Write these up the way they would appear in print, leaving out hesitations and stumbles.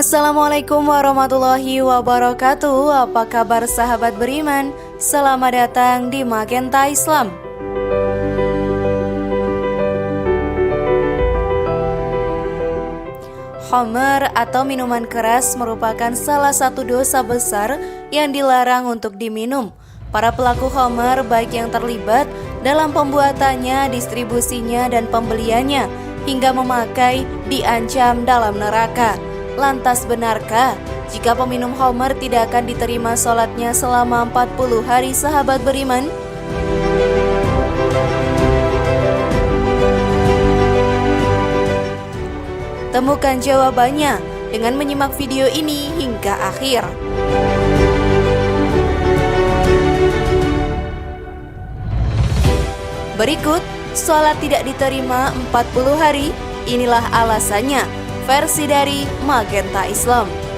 Assalamualaikum warahmatullahi wabarakatuh. Apa kabar sahabat beriman? Selamat datang di Magenta Islam. Khamr atau minuman keras merupakan salah satu dosa besar yang dilarang untuk diminum. Para pelaku khamr baik yang terlibat dalam pembuatannya, distribusinya, dan pembeliannya hingga memakai diancam dalam neraka. Lantas benarkah jika peminum khamr tidak akan diterima sholatnya selama 40 hari sahabat beriman? Temukan jawabannya dengan menyimak video ini hingga akhir. Berikut sholat tidak diterima 40 hari, inilah alasannya. Versi dari Magenta Islam.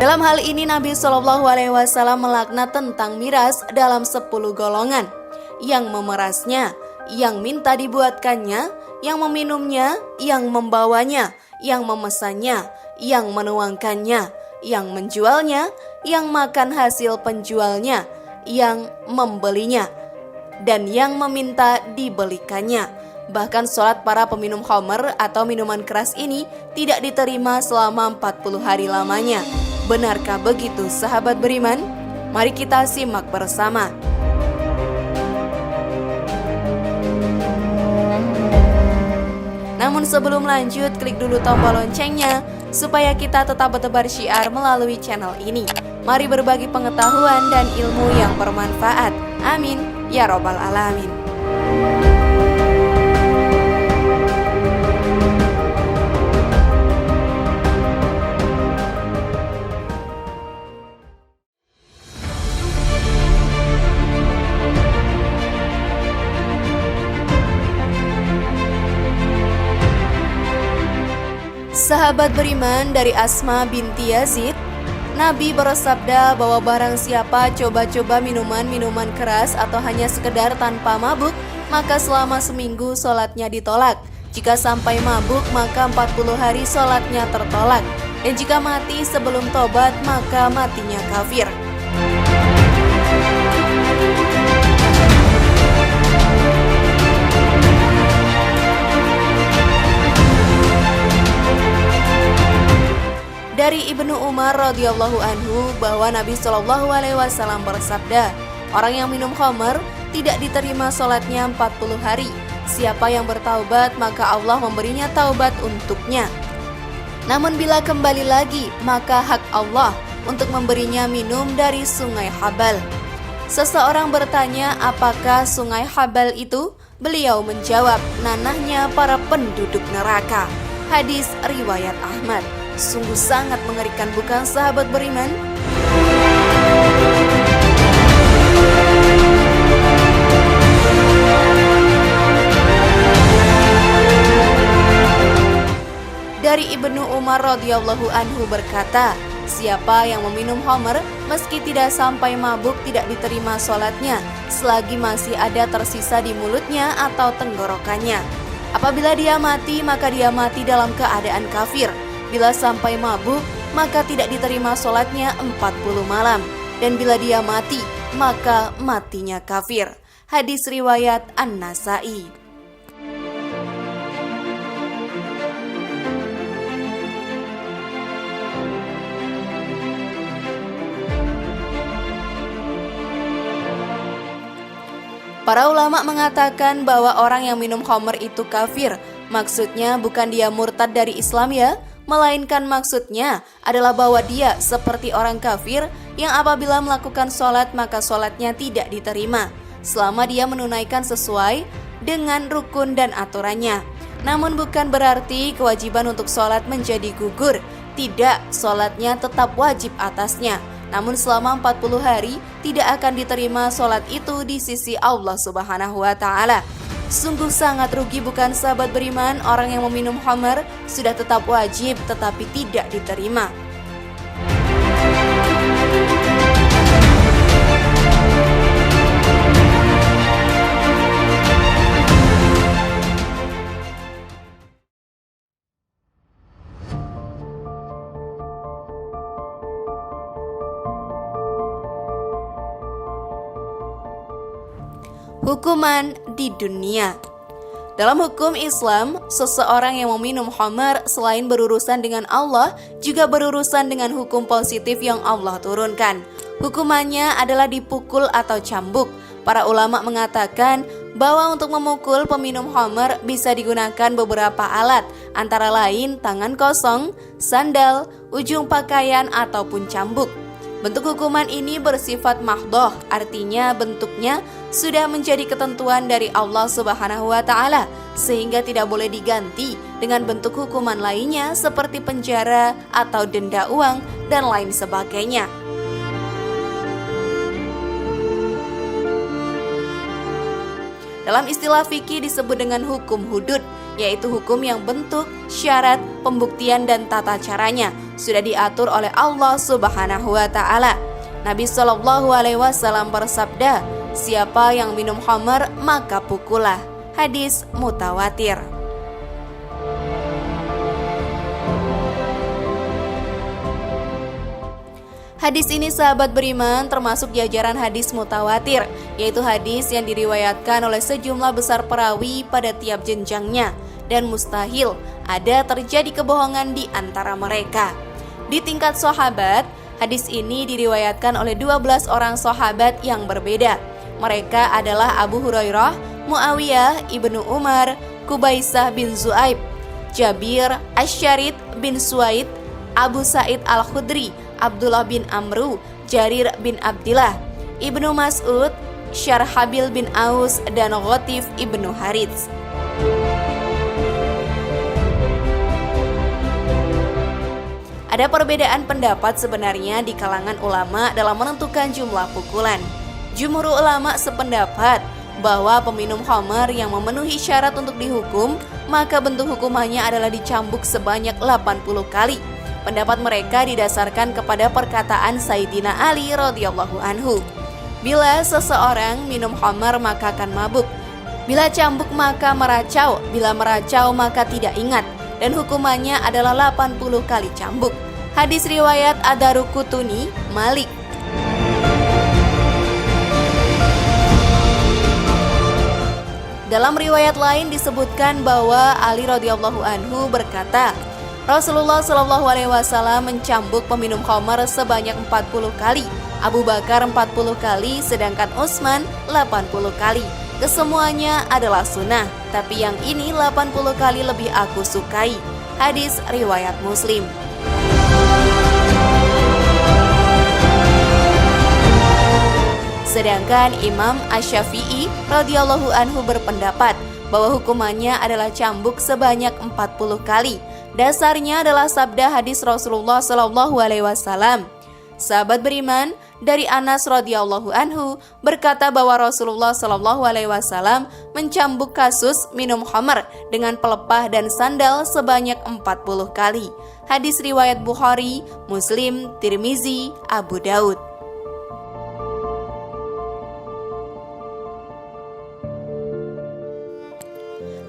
Dalam hal ini Nabi SAW melaknat tentang miras dalam 10 golongan. Yang memerasnya, yang minta dibuatkannya, yang meminumnya, yang membawanya, yang memesannya, yang menuangkannya, yang menjualnya, yang makan hasil penjualnya, yang membelinya, dan yang meminta dibelikannya. Bahkan sholat para peminum khamr atau minuman keras ini tidak diterima selama 40 hari lamanya. Benarkah begitu sahabat beriman? Mari kita simak bersama. Namun sebelum lanjut, klik dulu tombol loncengnya supaya kita tetap bertebar syiar melalui channel ini. Mari berbagi pengetahuan dan ilmu yang bermanfaat. Amin ya robbal alamin. Sahabat beriman, dari Asma binti Yazid, Nabi bersabda bahwa barang siapa coba-coba minuman-minuman keras atau hanya sekedar tanpa mabuk, maka selama seminggu sholatnya ditolak. Jika sampai mabuk maka 40 hari sholatnya tertolak. Dan jika mati sebelum tobat maka matinya kafir. Dari Ibnu Umar radhiyallahu anhu bahwa Nabi Shallallahu alaihi wasallam bersabda, orang yang minum khamar tidak diterima sholatnya 40 hari. Siapa yang bertaubat maka Allah memberinya taubat untuknya. Namun bila kembali lagi maka hak Allah untuk memberinya minum dari sungai Habal. Seseorang bertanya apakah sungai Habal itu? Beliau menjawab, nanahnya para penduduk neraka. Hadis riwayat Ahmad. Sungguh sangat mengerikan, bukan sahabat beriman? Dari Ibnu Umar radhiyallahu anhu berkata, siapa yang meminum khamr meski tidak sampai mabuk tidak diterima sholatnya selagi masih ada tersisa di mulutnya atau tenggorokannya. Apabila dia mati maka dia mati dalam keadaan kafir. Bila sampai mabuk maka tidak diterima sholatnya 40 malam. Dan bila dia mati maka matinya kafir. Hadis riwayat An-Nasai. Para ulama mengatakan bahwa orang yang minum khamr itu kafir. Maksudnya bukan dia murtad dari Islam ya, melainkan maksudnya adalah bahwa dia seperti orang kafir yang apabila melakukan sholat maka sholatnya tidak diterima selama dia menunaikan sesuai dengan rukun dan aturannya. Namun bukan berarti kewajiban untuk sholat menjadi gugur. Tidak, sholatnya tetap wajib atasnya. Namun selama 40 hari tidak akan diterima sholat itu di sisi Allah Subhanahu wa Ta'ala. Sungguh sangat rugi, bukan sahabat beriman? Orang yang meminum khamr sudah tetap wajib tetapi tidak diterima. Hukuman di dunia. Dalam hukum Islam, seseorang yang meminum khamr selain berurusan dengan Allah, juga berurusan dengan hukum positif yang Allah turunkan. Hukumannya adalah dipukul atau cambuk. Para ulama mengatakan bahwa untuk memukul peminum khamr bisa digunakan beberapa alat, antara lain tangan kosong, sandal, ujung pakaian, ataupun cambuk. Bentuk hukuman ini bersifat mahdhoh, artinya bentuknya sudah menjadi ketentuan dari Allah Subhanahu wa Ta'ala, sehingga tidak boleh diganti dengan bentuk hukuman lainnya seperti penjara atau denda uang dan lain sebagainya. Dalam istilah fikih disebut dengan hukum hudud, yaitu hukum yang bentuk, syarat, pembuktian, dan tata caranya sudah diatur oleh Allah Subhanahu wa Ta'ala. Nabi Shallallahu alaihi wasallam bersabda, siapa yang minum khamr maka pukullah. Hadis mutawatir. Hadis ini sahabat beriman termasuk jajaran hadis mutawatir, yaitu hadis yang diriwayatkan oleh sejumlah besar perawi pada tiap jenjangnya, dan mustahil ada terjadi kebohongan di antara mereka. Di tingkat sahabat, hadis ini diriwayatkan oleh 12 orang sahabat yang berbeda. Mereka adalah Abu Hurairah, Muawiyah, Ibnu Umar, Kubaisah bin Zu'aib, Jabir, Asyarid bin Suaid, Abu Sa'id Al-Khudri, Abdullah bin Amru, Jarir bin Abdillah, Ibnu Mas'ud, Syarhabil bin Aus, dan Ghatif ibnu Harits. Ada perbedaan pendapat sebenarnya di kalangan ulama dalam menentukan jumlah pukulan. Jumhur ulama sependapat bahwa peminum khamr yang memenuhi syarat untuk dihukum, maka bentuk hukumannya adalah dicambuk sebanyak 80 kali. Pendapat mereka didasarkan kepada perkataan Sayyidina Ali radhiyallahu anhu. Bila seseorang minum khamr maka akan mabuk. Bila cambuk maka meracau, bila meracau maka tidak ingat, dan hukumannya adalah 80 kali cambuk. Hadis riwayat Ad-Daruqutni, Malik. Dalam riwayat lain disebutkan bahwa Ali radhiyallahu anhu berkata, Rasulullah shallallahu alaihi wasallam mencambuk peminum khamar sebanyak 40 kali, Abu Bakar 40 kali, sedangkan Utsman 80 kali. Kesemuanya adalah sunnah, tapi yang ini 80 kali lebih aku sukai. Hadis riwayat Muslim. Sedangkan Imam Asy-Syafi'i radhiyallahu anhu berpendapat bahwa hukumannya adalah cambuk sebanyak 40 kali. Dasarnya adalah sabda hadis Rasulullah shallallahu alaihi wasallam. Sahabat beriman dari Anas radhiyallahu anhu berkata bahwa Rasulullah shallallahu alaihi wasallam mencambuk kasus minum khamar dengan pelepah dan sandal sebanyak 40 kali. Hadis riwayat Bukhari, Muslim, Tirmizi, Abu Daud.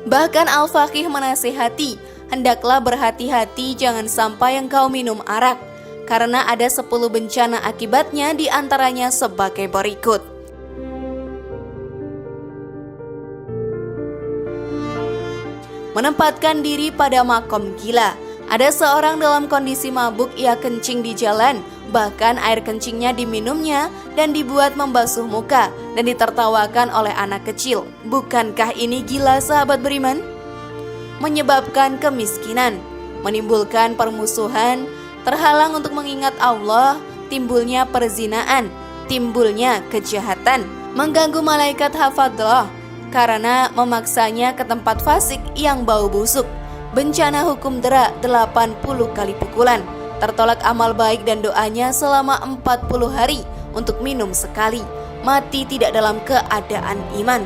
Bahkan Al-Faqih menasihati, hendaklah berhati-hati jangan sampai engkau minum arak, karena ada 10 bencana akibatnya, diantaranya sebagai berikut. Menempatkan diri pada makom gila. Ada seorang dalam kondisi mabuk, ia kencing di jalan, bahkan air kencingnya diminumnya dan dibuat membasuh muka dan ditertawakan oleh anak kecil. Bukankah ini gila, sahabat beriman? Menyebabkan kemiskinan, menimbulkan permusuhan, terhalang untuk mengingat Allah, timbulnya perzinaan, timbulnya kejahatan, mengganggu malaikat hafadzah karena memaksanya ke tempat fasik yang bau busuk, bencana hukum dera 80 kali pukulan, tertolak amal baik dan doanya selama 40 hari untuk minum sekali, mati tidak dalam keadaan iman.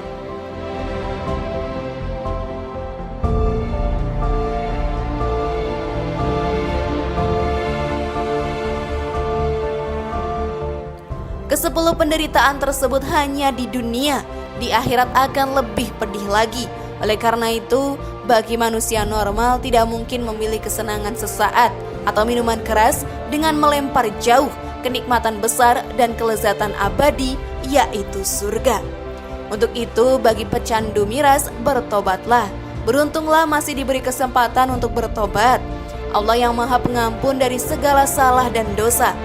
Ke-10 penderitaan tersebut hanya di dunia, di akhirat akan lebih pedih lagi. Oleh karena itu, bagi manusia normal tidak mungkin memilih kesenangan sesaat atau minuman keras dengan melempar jauh kenikmatan besar dan kelezatan abadi, yaitu surga. Untuk itu, bagi pecandu miras, bertobatlah. Beruntunglah masih diberi kesempatan untuk bertobat. Allah yang Maha Pengampun dari segala salah dan dosa.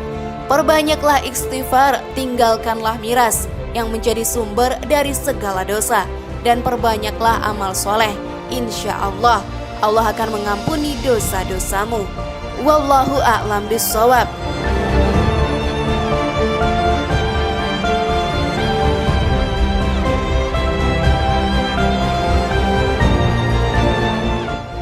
Perbanyaklah istighfar, tinggalkanlah miras yang menjadi sumber dari segala dosa, dan perbanyaklah amal soleh. Insya Allah, Allah akan mengampuni dosa-dosamu. Wallahu a'lam bishawab.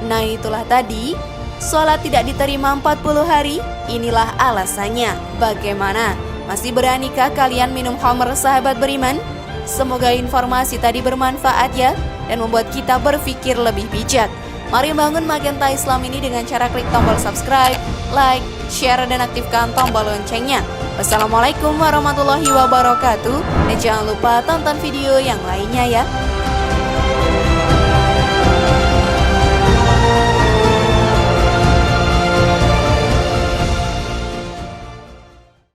Nah, itulah tadi, sholat tidak diterima 40 hari, inilah alasannya. Bagaimana? Masih beranikah kalian minum khamr, sahabat beriman? Semoga informasi tadi bermanfaat ya, dan membuat kita berpikir lebih bijak. Mari bangun Magenta Islam ini dengan cara klik tombol subscribe, like, share, dan aktifkan tombol loncengnya. Wassalamualaikum warahmatullahi wabarakatuh. Dan jangan lupa tonton video yang lainnya ya.